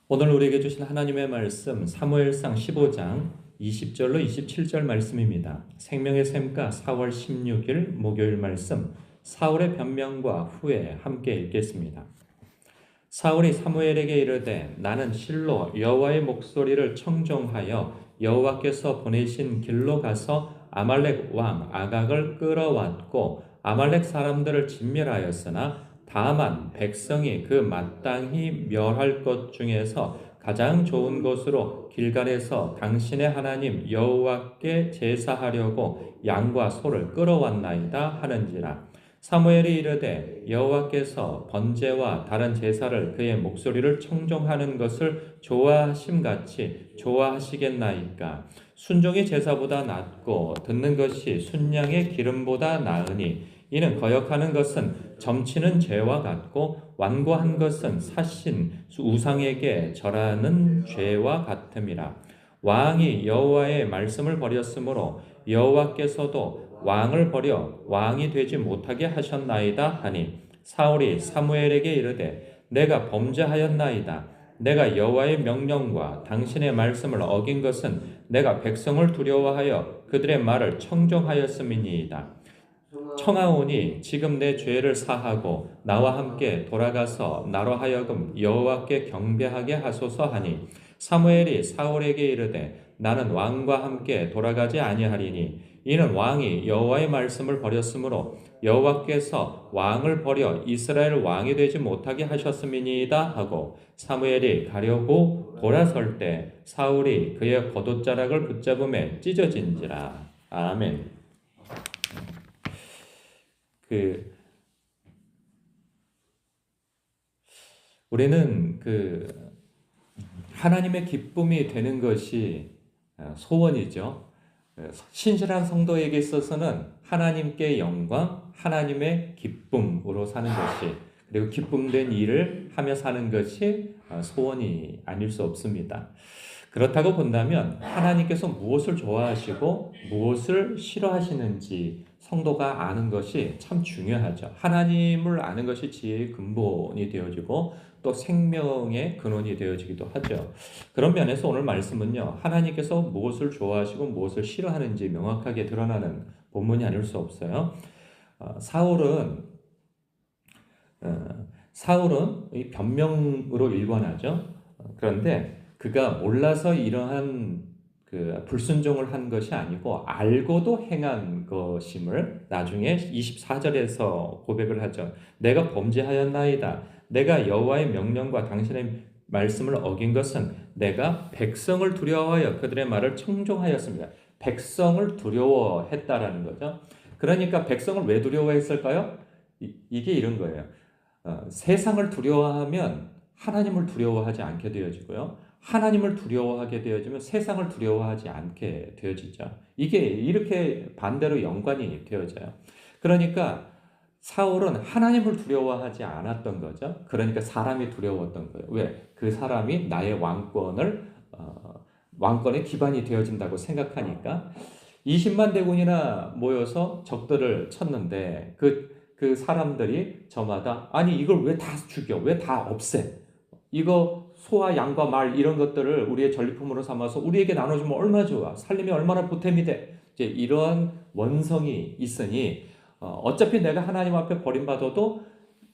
오늘 우리에게 주신 하나님의 말씀 사무엘상 15장 20절로 27절 말씀입니다. 생명의 샘가 4월 16일 목요일 말씀 사울의 변명과 후에 함께 읽겠습니다. 사울이 사무엘에게 이르되 나는 실로 여호와의 목소리를 청종하여 여호와께서 보내신 길로 가서 아말렉 왕 아각을 끌어왔고 아말렉 사람들을 진멸하였으나 다만 백성이 그 마땅히 멸할 것 중에서 가장 좋은 것으로 길갈에서 당신의 하나님 여호와께 제사하려고 양과 소를 끌어왔나이다 하는지라. 사무엘이 이르되 여호와께서 번제와 다른 제사를 그의 목소리를 청종하는 것을 좋아하심같이 좋아하시겠나이까. 순종이 제사보다 낫고 듣는 것이 순양의 기름보다 나으니 이는 거역하는 것은 점치는 죄와 같고 완고한 것은 사신 우상에게 절하는 죄와 같음이라. 왕이 여호와의 말씀을 버렸으므로 여호와께서도 왕을 버려 왕이 되지 못하게 하셨나이다 하니 사울이 사무엘에게 이르되 내가 범죄하였나이다. 내가 여호와의 명령과 당신의 말씀을 어긴 것은 내가 백성을 두려워하여 그들의 말을 청종하였음이니이다. 청하오니 지금 내 죄를 사하고 나와 함께 돌아가서 나로 하여금 여호와께 경배하게 하소서 하니 사무엘이 사울에게 이르되 나는 왕과 함께 돌아가지 아니하리니 이는 왕이 여호와의 말씀을 버렸으므로 여호와께서 왕을 버려 이스라엘 왕이 되지 못하게 하셨음이니이다 하고 사무엘이 가려고 돌아설 때 사울이 그의 겉옷자락을 붙잡음에 찢어진지라. 아멘. 우리는 하나님의 기쁨이 되는 것이 소원이죠. 신실한 성도에게 있어서는 하나님께 영광, 하나님의 기쁨으로 사는 것이, 그리고 기쁨된 일을 하며 사는 것이 소원이 아닐 수 없습니다. 그렇다고 본다면 하나님께서 무엇을 좋아하시고 무엇을 싫어하시는지 성도가 아는 것이 참 중요하죠. 하나님을 아는 것이 지혜의 근본이 되어지고 또 생명의 근원이 되어지기도 하죠. 그런 면에서 오늘 말씀은요, 하나님께서 무엇을 좋아하시고 무엇을 싫어하는지 명확하게 드러나는 본문이 아닐 수 없어요. 사울은 이 변명으로 일관하죠. 그런데 그가 몰라서 이러한 불순종을 한 것이 아니고 알고도 행한 것임을 나중에 24절에서 고백을 하죠. 내가 범죄하였나이다. 내가 여호와의 명령과 당신의 말씀을 어긴 것은 내가 백성을 두려워하여 그들의 말을 청종하였습니다. 백성을 두려워했다라는 거죠. 그러니까 백성을 왜 두려워했을까요? 이게 이런 거예요. 세상을 두려워하면 하나님을 두려워하지 않게 되어지고요. 하나님을 두려워하게 되어지면 세상을 두려워하지 않게 되어지죠. 이게 이렇게 반대로 연관이 되어져요. 그러니까 사울은 하나님을 두려워하지 않았던 거죠. 그러니까 사람이 두려웠던 거예요. 왜? 그 사람이 나의 왕권의 기반이 되어진다고 생각하니까 20만 대군이나 모여서 적들을 쳤는데 그 사람들이 저마다 아니 이걸 왜 다 죽여? 왜 다 없애? 이거 소와 양과 말 이런 것들을 우리의 전리품으로 삼아서 우리에게 나눠주면 얼마나 좋아. 살림이 얼마나 보탬이 돼. 이제 이런 원성이 있으니 어차피 내가 하나님 앞에 버림받아도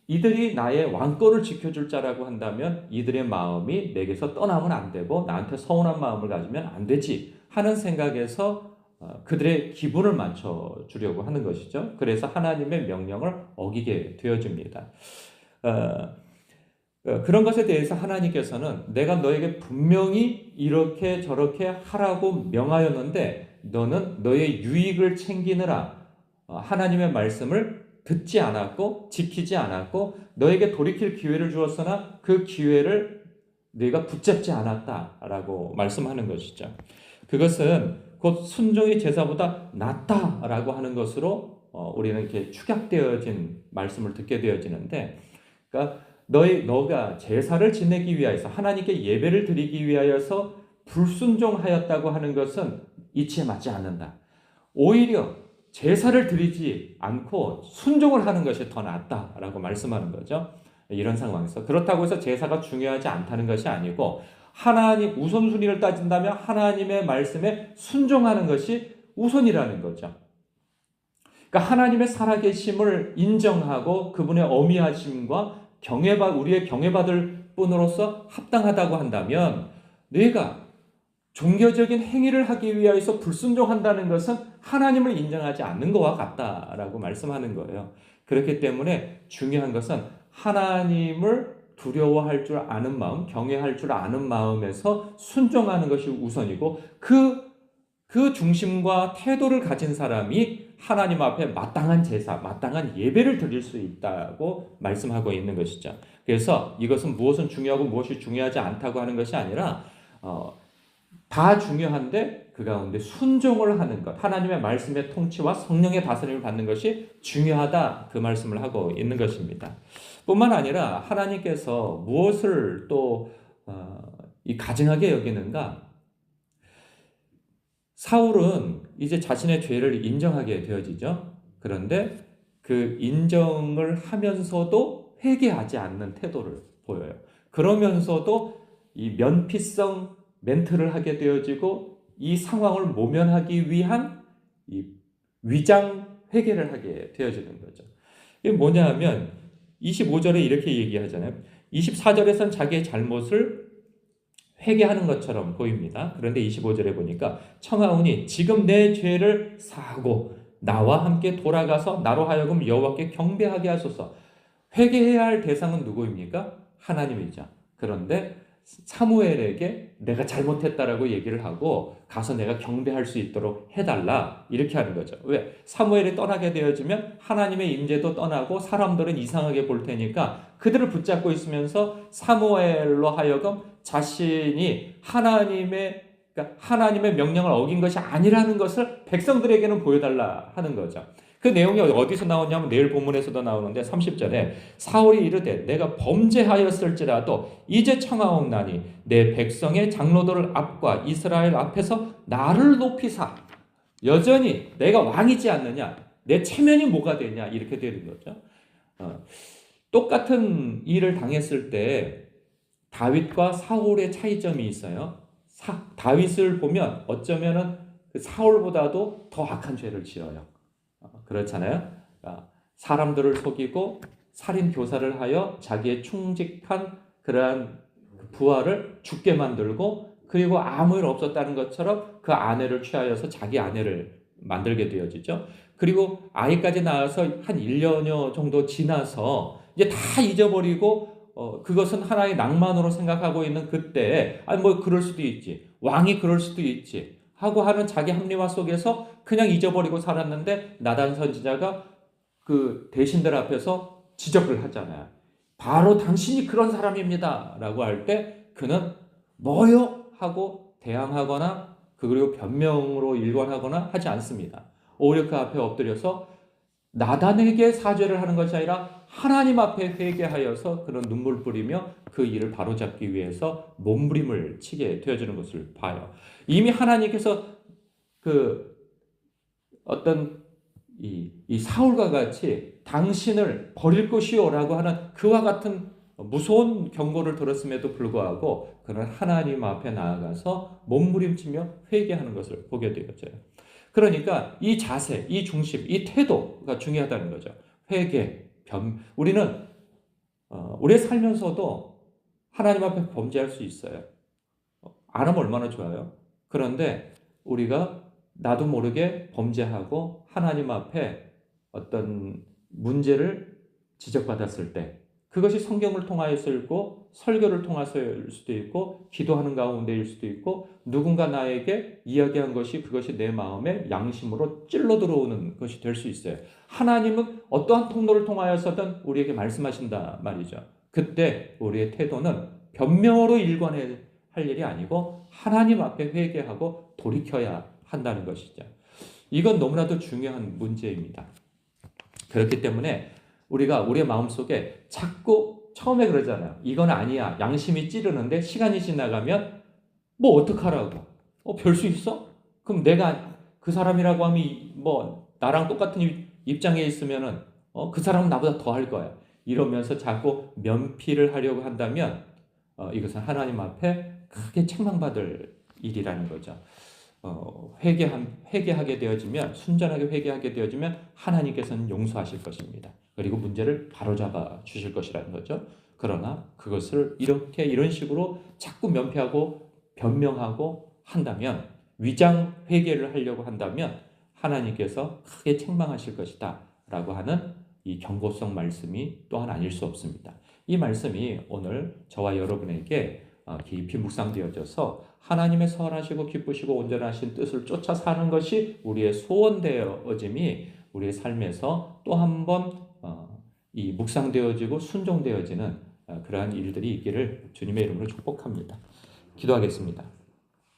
이들이 나의 왕권을 지켜줄 자라고 한다면 이들의 마음이 내게서 떠나면 안 되고 나한테 서운한 마음을 가지면 안 되지 하는 생각에서 그들의 기분을 맞춰주려고 하는 것이죠. 그래서 하나님의 명령을 어기게 되어집니다. 그런 것에 대해서 하나님께서는 내가 너에게 분명히 이렇게 저렇게 하라고 명하였는데 너는 너의 유익을 챙기느라 하나님의 말씀을 듣지 않았고 지키지 않았고 너에게 돌이킬 기회를 주었으나 그 기회를 네가 붙잡지 않았다라고 말씀하는 것이죠. 그것은 곧 순종의 제사보다 낫다라고 하는 것으로 우리는 이렇게 축약되어진 말씀을 듣게 되어지는데, 그러니까 너가 제사를 지내기 위하여서 하나님께 예배를 드리기 위하여서 불순종하였다고 하는 것은 이치에 맞지 않는다. 오히려 제사를 드리지 않고 순종을 하는 것이 더 낫다라고 말씀하는 거죠. 이런 상황에서. 그렇다고 해서 제사가 중요하지 않다는 것이 아니고 하나님 우선순위를 따진다면 하나님의 말씀에 순종하는 것이 우선이라는 거죠. 그러니까 하나님의 살아계심을 인정하고 그분의 어미하심과 우리의 경외받을 분으로서 합당하다고 한다면 내가 종교적인 행위를 하기 위해서 불순종한다는 것은 하나님을 인정하지 않는 것과 같다라고 말씀하는 거예요. 그렇기 때문에 중요한 것은 하나님을 두려워할 줄 아는 마음, 경외할 줄 아는 마음에서 순종하는 것이 우선이고 그 중심과 태도를 가진 사람이 하나님 앞에 마땅한 제사, 마땅한 예배를 드릴 수 있다고 말씀하고 있는 것이죠. 그래서 이것은 무엇은 중요하고 무엇이 중요하지 않다고 하는 것이 아니라 다 중요한데 그 가운데 순종을 하는 것, 하나님의 말씀의 통치와 성령의 다스림을 받는 것이 중요하다, 그 말씀을 하고 있는 것입니다. 뿐만 아니라 하나님께서 무엇을 또 가증하게 여기는가? 사울은 이제 자신의 죄를 인정하게 되어지죠. 그런데 그 인정을 하면서도 회개하지 않는 태도를 보여요. 그러면서도 이 면피성 멘트를 하게 되어지고 이 상황을 모면하기 위한 이 위장 회개를 하게 되어지는 거죠. 이게 뭐냐 하면 25절에 이렇게 얘기하잖아요. 24절에선 자기의 잘못을 회개하는 것처럼 보입니다. 그런데 25절에 보니까 청하오니 지금 내 죄를 사하고 나와 함께 돌아가서 나로 하여금 여호와께 경배하게 하소서. 회개해야 할 대상은 누구입니까? 하나님이죠. 그런데 사무엘에게 내가 잘못했다라고 얘기를 하고 가서 내가 경배할 수 있도록 해달라, 이렇게 하는 거죠. 왜? 사무엘이 떠나게 되어지면 하나님의 임재도 떠나고 사람들은 이상하게 볼 테니까 그들을 붙잡고 있으면서 사무엘로 하여금 자신이 하나님의 명령을 어긴 것이 아니라는 것을 백성들에게는 보여달라 하는 거죠. 그 내용이 어디서 나오냐면 내일 본문에서도 나오는데 30절에 사울이 이르되 내가 범죄하였을지라도 이제 청하옵나니 내 백성의 장로들 앞과 이스라엘 앞에서 나를 높이사. 여전히 내가 왕이지 않느냐, 내 체면이 뭐가 되냐, 이렇게 되는 거죠. 똑같은 일을 당했을 때 다윗과 사울의 차이점이 있어요. 다윗을 보면 어쩌면은 사울보다도 더 악한 죄를 지어요. 그렇잖아요. 사람들을 속이고 살인 교사를 하여 자기의 충직한 그러한 부하를 죽게 만들고, 그리고 아무 일 없었다는 것처럼 그 아내를 취하여서 자기 아내를 만들게 되어지죠. 그리고 아이까지 낳아서 한 1년여 정도 지나서 이제 다 잊어버리고 그것은 하나의 낭만으로 생각하고 있는 그때 뭐 그럴 수도 있지, 왕이 그럴 수도 있지 하고 하는 자기 합리화 속에서 그냥 잊어버리고 살았는데 나단 선지자가 그 대신들 앞에서 지적을 하잖아요. 바로 당신이 그런 사람입니다 라고 할 때 그는 뭐요? 하고 대항하거나 그리고 변명으로 일관하거나 하지 않습니다. 오히려 그 앞에 엎드려서 나단에게 사죄를 하는 것이 아니라 하나님 앞에 회개하여서 그런 눈물 뿌리며 그 일을 바로잡기 위해서 몸부림을 치게 되어지는 것을 봐요. 이미 하나님께서 그 어떤 이 사울과 같이 당신을 버릴 것이요라고 하는 그와 같은 무서운 경고를 들었음에도 불구하고 그는 하나님 앞에 나아가서 몸부림치며 회개하는 것을 보게 되었죠. 그러니까 이 자세, 이 중심, 이 태도가 중요하다는 거죠. 회개, 우리는 우리의 살면서도 하나님 앞에 범죄할 수 있어요. 안 하면 얼마나 좋아요. 그런데 우리가 나도 모르게 범죄하고 하나님 앞에 어떤 문제를 지적받았을 때 그것이 성경을 통하여서 있고 설교를 통해서일 수도 있고 기도하는 가운데일 수도 있고 누군가 나에게 이야기한 것이 그것이 내 마음에 양심으로 찔러 들어오는 것이 될 수 있어요. 하나님은 어떠한 통로를 통하여서든 우리에게 말씀하신다 말이죠. 그때 우리의 태도는 변명으로 일관해야 할 일이 아니고 하나님 앞에 회개하고 돌이켜야 한다는 것이죠. 이건 너무나도 중요한 문제입니다. 그렇기 때문에 우리가 우리의 마음속에 자꾸 처음에 그러잖아요. 이건 아니야. 양심이 찌르는데 시간이 지나가면 뭐 어떡하라고. 별 수 있어? 그럼 내가 그 사람이라고 하면 뭐 나랑 똑같은 입장에 있으면은 그 사람은 나보다 더 할 거야. 이러면서 자꾸 면피를 하려고 한다면 이것은 하나님 앞에 크게 책망받을 일이라는 거죠. 회개하게 되어지면, 순전하게 회개하게 되어지면 하나님께서는 용서하실 것입니다. 그리고 문제를 바로잡아 주실 것이라는 거죠. 그러나 그것을 이런 식으로 자꾸 면피하고 변명하고 한다면, 위장 회개를 하려고 한다면 하나님께서 크게 책망하실 것이다 라고 하는 이 경고성 말씀이 또한 아닐 수 없습니다. 이 말씀이 오늘 저와 여러분에게 깊이 묵상되어져서 하나님의 선하시고 기쁘시고 온전하신 뜻을 쫓아 사는 것이 우리의 소원되어짐이 우리의 삶에서 또 한 번 이 묵상되어지고 순종되어지는 그러한 일들이 있기를 주님의 이름으로 축복합니다. 기도하겠습니다.